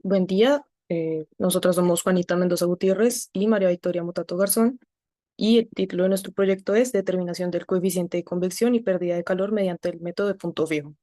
Buen día, nosotros somos Juanita Mendoza Gutiérrez y María Victoria Motato Garzón y el título de nuestro proyecto es Determinación del coeficiente de convección y pérdida de calor mediante el método de punto fijo.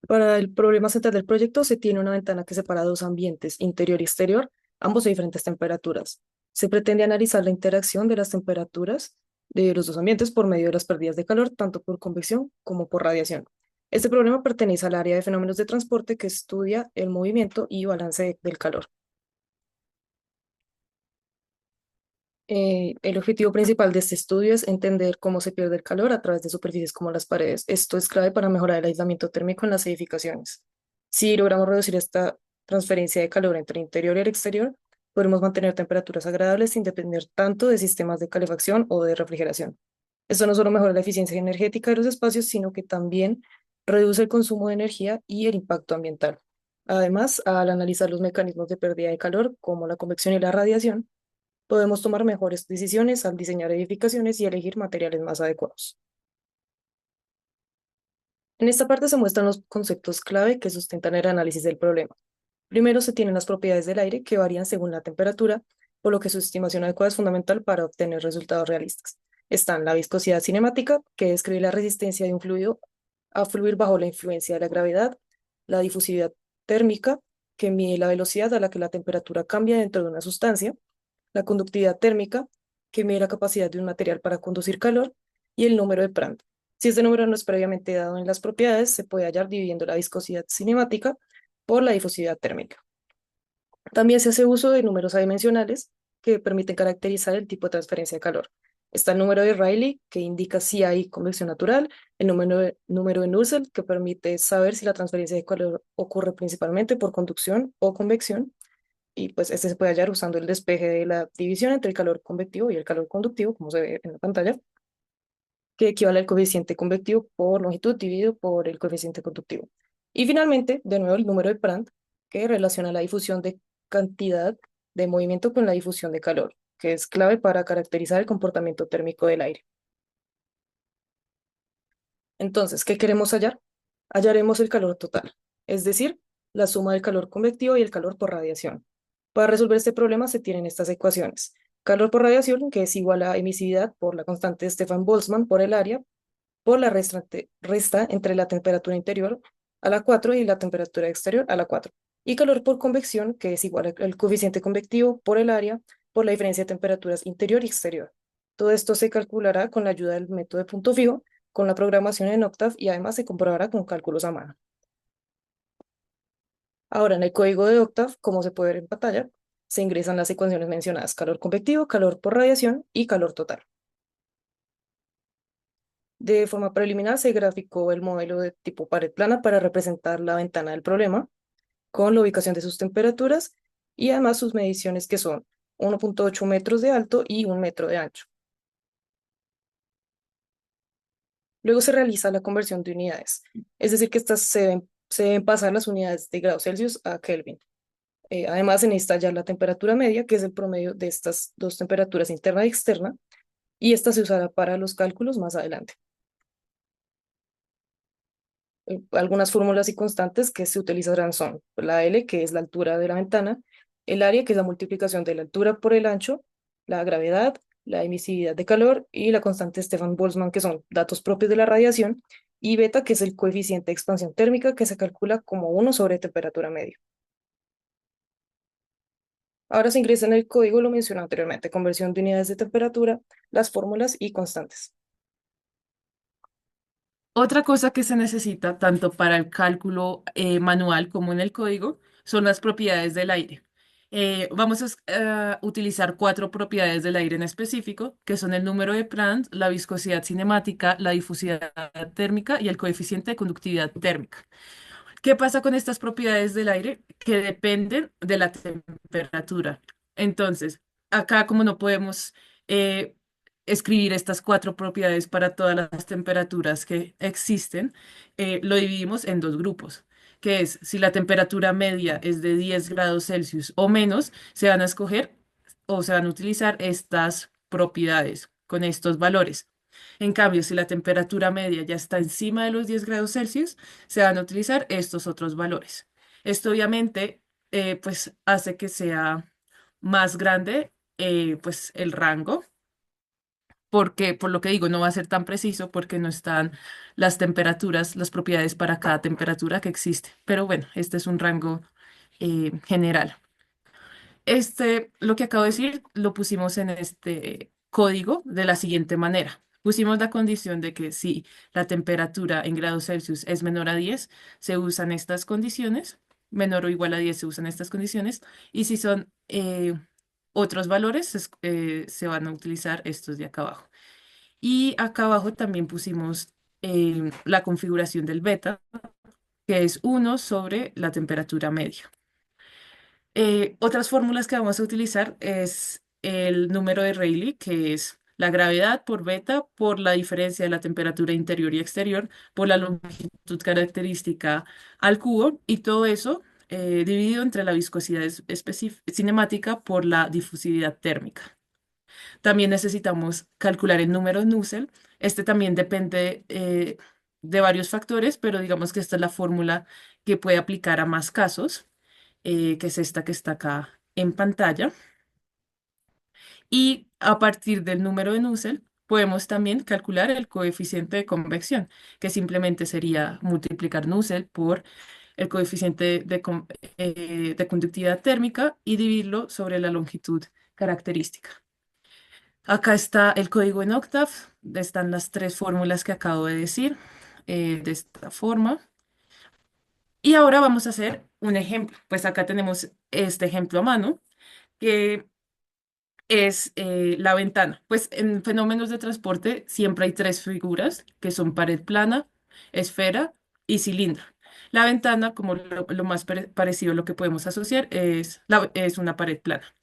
Para el problema central del proyecto se tiene una ventana que separa dos ambientes, interior y exterior, ambos a diferentes temperaturas. Se pretende analizar la interacción de las temperaturas de los dos ambientes por medio de las pérdidas de calor, tanto por convección como por radiación. Este problema pertenece al área de fenómenos de transporte que estudia el movimiento y balance del calor. El objetivo principal de este estudio es entender cómo se pierde el calor a través de superficies como las paredes. Esto es clave para mejorar el aislamiento térmico en las edificaciones. Si logramos reducir esta transferencia de calor entre el interior y el exterior, podremos mantener temperaturas agradables sin depender tanto de sistemas de calefacción o de refrigeración. Esto no solo mejora la eficiencia energética de los espacios, sino que también reduce el consumo de energía y el impacto ambiental. Además, al analizar los mecanismos de pérdida de calor, como la convección y la radiación, podemos tomar mejores decisiones al diseñar edificaciones y elegir materiales más adecuados. En esta parte se muestran los conceptos clave que sustentan el análisis del problema. Primero se tienen las propiedades del aire que varían según la temperatura, por lo que su estimación adecuada es fundamental para obtener resultados realistas. Están la viscosidad cinemática, que describe la resistencia de un fluido a fluir bajo la influencia de la gravedad, la difusividad térmica, que mide la velocidad a la que la temperatura cambia dentro de una sustancia, la conductividad térmica, que mide la capacidad de un material para conducir calor, y el número de Prandtl. Si este número no es previamente dado en las propiedades, se puede hallar dividiendo la viscosidad cinemática por la difusividad térmica. También se hace uso de números adimensionales que permiten caracterizar el tipo de transferencia de calor. Está el número de Rayleigh, que indica si hay convección natural, el número de Nusselt, que permite saber si la transferencia de calor ocurre principalmente por conducción o convección, y pues este se puede hallar usando el despeje de la división entre el calor convectivo y el calor conductivo, como se ve en la pantalla, que equivale al coeficiente convectivo por longitud dividido por el coeficiente conductivo. Y finalmente, de nuevo, el número de Prandtl, que relaciona la difusión de cantidad de movimiento con la difusión de calor, que es clave para caracterizar el comportamiento térmico del aire. Entonces, ¿qué queremos hallar? Hallaremos el calor total, es decir, la suma del calor convectivo y el calor por radiación. Para resolver este problema se tienen estas ecuaciones. Calor por radiación, que es igual a emisividad por la constante de Stefan-Boltzmann por el área, por la resta entre la temperatura interior a la 4 y la temperatura exterior a la 4. Y calor por convección, que es igual al coeficiente convectivo por el área, por la diferencia de temperaturas interior y exterior. Todo esto se calculará con la ayuda del método de punto fijo, con la programación en Octave y además se comprobará con cálculos a mano. Ahora, en el código de Octave, como se puede ver en pantalla, se ingresan las ecuaciones mencionadas: calor convectivo, calor por radiación y calor total. De forma preliminar se graficó el modelo de tipo pared plana para representar la ventana del problema, con la ubicación de sus temperaturas y además sus mediciones, que son 1,8 metros de alto y 1 metro de ancho. Luego se realiza la conversión de unidades, es decir, que estas se deben pasar las unidades de grados Celsius a Kelvin. Además, se necesita hallar la temperatura media, que es el promedio de estas dos temperaturas interna y externa, y esta se usará para los cálculos más adelante. Algunas fórmulas y constantes que se utilizarán son la L, que es la altura de la ventana, el área, que es la multiplicación de la altura por el ancho, la gravedad, la emisividad de calor y la constante Stefan-Boltzmann, que son datos propios de la radiación, y beta, que es el coeficiente de expansión térmica, que se calcula como 1 sobre temperatura media. Ahora se ingresa en el código, lo mencioné anteriormente: conversión de unidades de temperatura, las fórmulas y constantes. Otra cosa que se necesita tanto para el cálculo manual como en el código son las propiedades del aire. Vamos a utilizar cuatro propiedades del aire en específico, que son el número de Prandtl, la viscosidad cinemática, la difusividad térmica y el coeficiente de conductividad térmica. ¿Qué pasa con estas propiedades del aire? Que dependen de la temperatura. Entonces, acá como no podemos eh, escribir estas cuatro propiedades para todas las temperaturas que existen, lo dividimos en dos grupos, que es si la temperatura media es de 10 grados Celsius o menos, se van a escoger o se van a utilizar estas propiedades con estos valores. En cambio, si la temperatura media ya está encima de los 10 grados Celsius, se van a utilizar estos otros valores. Esto obviamente pues hace que sea más grande pues el rango, porque por lo que digo no va a ser tan preciso porque no están las temperaturas, las propiedades para cada temperatura que existe. Pero bueno, este es un rango general. Lo que acabo de decir, lo pusimos en este código de la siguiente manera. Pusimos la condición de que si la temperatura en grados Celsius es menor a 10, se usan estas condiciones, menor o igual a 10 se usan estas condiciones, y si son otros valores, se van a utilizar estos de acá abajo. Y acá abajo también pusimos la configuración del beta, que es 1 sobre la temperatura media. Otras fórmulas que vamos a utilizar es el número de Rayleigh, que es la gravedad por beta, por la diferencia de la temperatura interior y exterior, por la longitud característica al cubo, y todo eso dividido entre la viscosidad cinemática por la difusividad térmica. También necesitamos calcular el número de Nusselt. Este también depende de varios factores, pero digamos que esta es la fórmula que puede aplicar a más casos, que es esta que está acá en pantalla. Y a partir del número de Nusselt, podemos también calcular el coeficiente de convección, que simplemente sería multiplicar Nusselt por el coeficiente de conductividad térmica y dividirlo sobre la longitud característica. Acá está el código en Octave, están las tres fórmulas que acabo de decir, de esta forma. Y ahora vamos a hacer un ejemplo. Pues acá tenemos este ejemplo a mano, que es la ventana. Pues en fenómenos de transporte siempre hay tres figuras, que son pared plana, esfera y cilindro. La ventana, como lo más parecido a lo que podemos asociar, es una pared plana.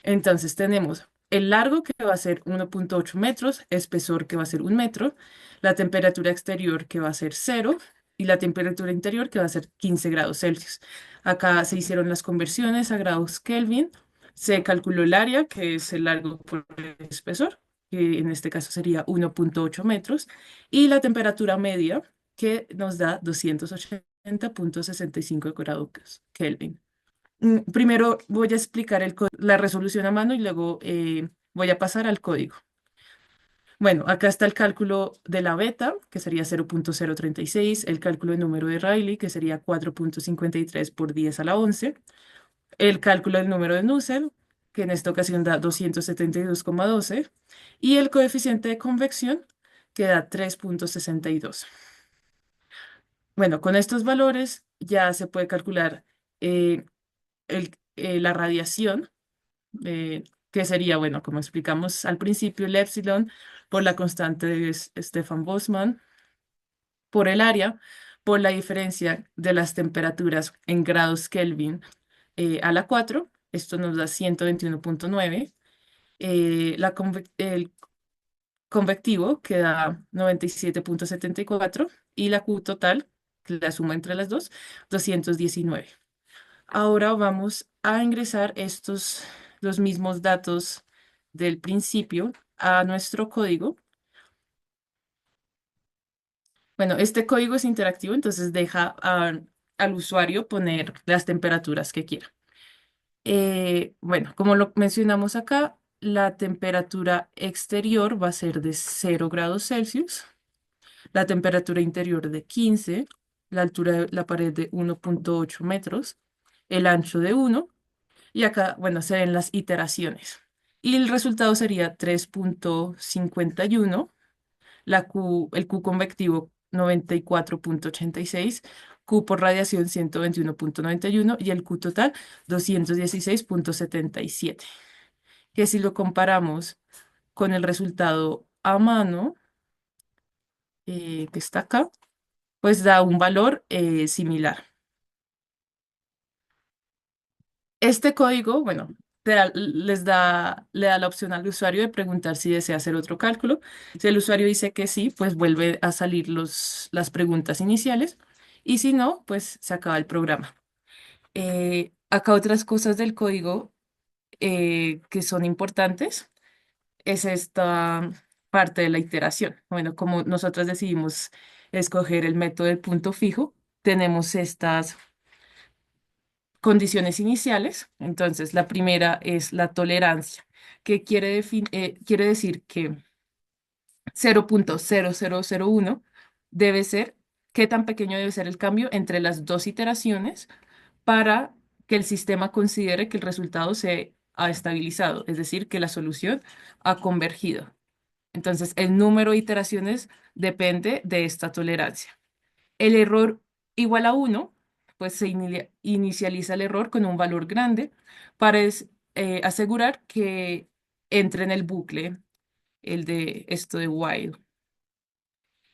Entonces tenemos el largo que va a ser 1,8 metros, espesor que va a ser 1 metro, la temperatura exterior que va a ser 0 y la temperatura interior que va a ser 15 grados Celsius. Acá se hicieron las conversiones a grados Kelvin, se calculó el área, que es el largo por el espesor, que en este caso sería 1,8 metros, y la temperatura media, que nos da 280,65 grados Kelvin. Primero voy a explicar la resolución a mano y luego voy a pasar al código. Bueno, acá está el cálculo de la beta, que sería 0,036, el cálculo del número de Rayleigh, que sería 4,53 por 10 a la 11, el cálculo del número de Nusselt, que en esta ocasión da 272,12, y el coeficiente de convección, que da 3,62. Bueno, con estos valores ya se puede calcular eh, la radiación, que sería, bueno, como explicamos al principio, el epsilon por la constante de Stefan Boltzmann, por el área, por la diferencia de las temperaturas en grados Kelvin a la 4. Esto nos da 121,9. El convectivo que da 97,74 y la Q total, que la suma entre las dos, 219. Ahora vamos a ingresar los mismos datos del principio a nuestro código. Bueno, este código es interactivo, entonces deja al usuario poner las temperaturas que quiera. Bueno, como lo mencionamos acá, la temperatura exterior va a ser de 0 grados Celsius, la temperatura interior de 15, la altura de la pared de 1,8 metros, el ancho de 1. Y acá, bueno, se ven las iteraciones. Y el resultado sería 3,51, el Q convectivo 94,86, Q por radiación 121,91 y el Q total 216,77. Que si lo comparamos con el resultado a mano, que está acá, pues da un valor similar. Este código, bueno, le da la opción al usuario de preguntar si desea hacer otro cálculo. Si el usuario dice que sí, pues vuelve a salir las preguntas iniciales. Y si no, pues se acaba el programa. Acá otras cosas del código que son importantes es esta parte de la iteración. Bueno, como nosotros decidimos escoger el método del punto fijo, tenemos estas condiciones iniciales. Entonces, la primera es la tolerancia, que quiere decir que 0,0001 debe ser, qué tan pequeño debe ser el cambio entre las dos iteraciones para que el sistema considere que el resultado se ha estabilizado, es decir, que la solución ha convergido. Entonces, el número de iteraciones depende de esta tolerancia. El error igual a uno, pues inicializa el error con un valor grande para asegurar que entre en el bucle, el de esto de while.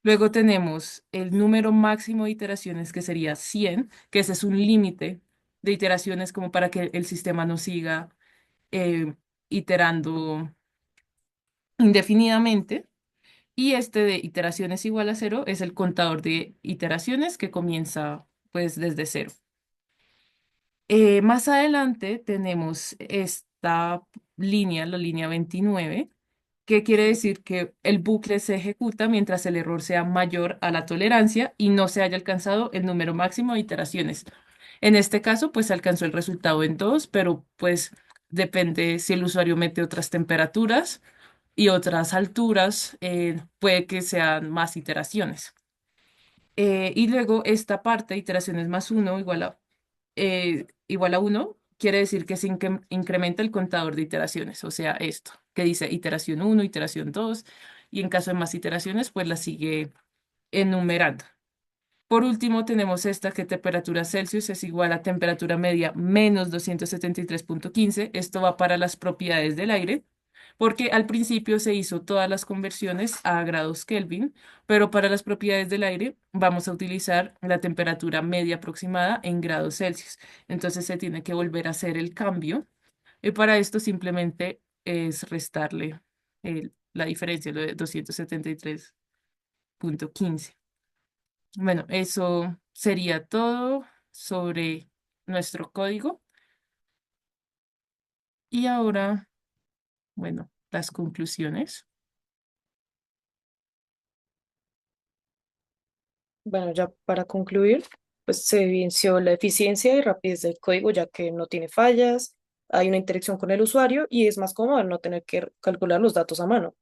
Luego tenemos el número máximo de iteraciones, que sería 100, que ese es un límite de iteraciones como para que el sistema no siga eh, iterando indefinidamente. Y este de iteraciones igual a cero es el contador de iteraciones que comienza pues desde cero. Más adelante tenemos esta línea, la línea 29, que quiere decir que el bucle se ejecuta mientras el error sea mayor a la tolerancia y no se haya alcanzado el número máximo de iteraciones. En este caso, pues se alcanzó el resultado en 2, pero pues depende si el usuario mete otras temperaturas y otras alturas, puede que sean más iteraciones. Y luego esta parte, iteraciones más uno igual a 1, quiere decir que se incrementa el contador de iteraciones, o sea, esto, que dice iteración uno, iteración 2, y en caso de más iteraciones, pues la sigue enumerando. Por último, tenemos esta que temperatura Celsius es igual a temperatura media menos 273,15. Esto va para las propiedades del aire, porque al principio se hizo todas las conversiones a grados Kelvin, pero para las propiedades del aire vamos a utilizar la temperatura media aproximada en grados Celsius. Entonces se tiene que volver a hacer el cambio, y para esto simplemente es restarle la diferencia, lo de 273,15. Bueno, eso sería todo sobre nuestro código. Y ahora, bueno, las conclusiones. Bueno, ya para concluir, pues se evidenció la eficiencia y rapidez del código, ya que no tiene fallas, hay una interacción con el usuario y es más cómodo al no tener que calcular los datos a mano.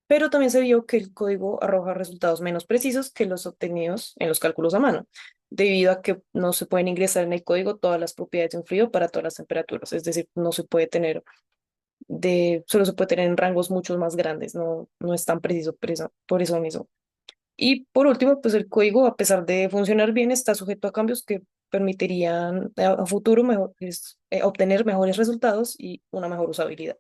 Pero también se vio que el código arroja resultados menos precisos que los obtenidos en los cálculos a mano, debido a que no se pueden ingresar en el código todas las propiedades de un fluido para todas las temperaturas, es decir, no se puede tener solo se puede tener en rangos mucho más grandes, no es tan preciso por eso mismo. Y por último, pues el código, a pesar de funcionar bien, está sujeto a cambios que permitirían a futuro obtener mejores resultados y una mejor usabilidad.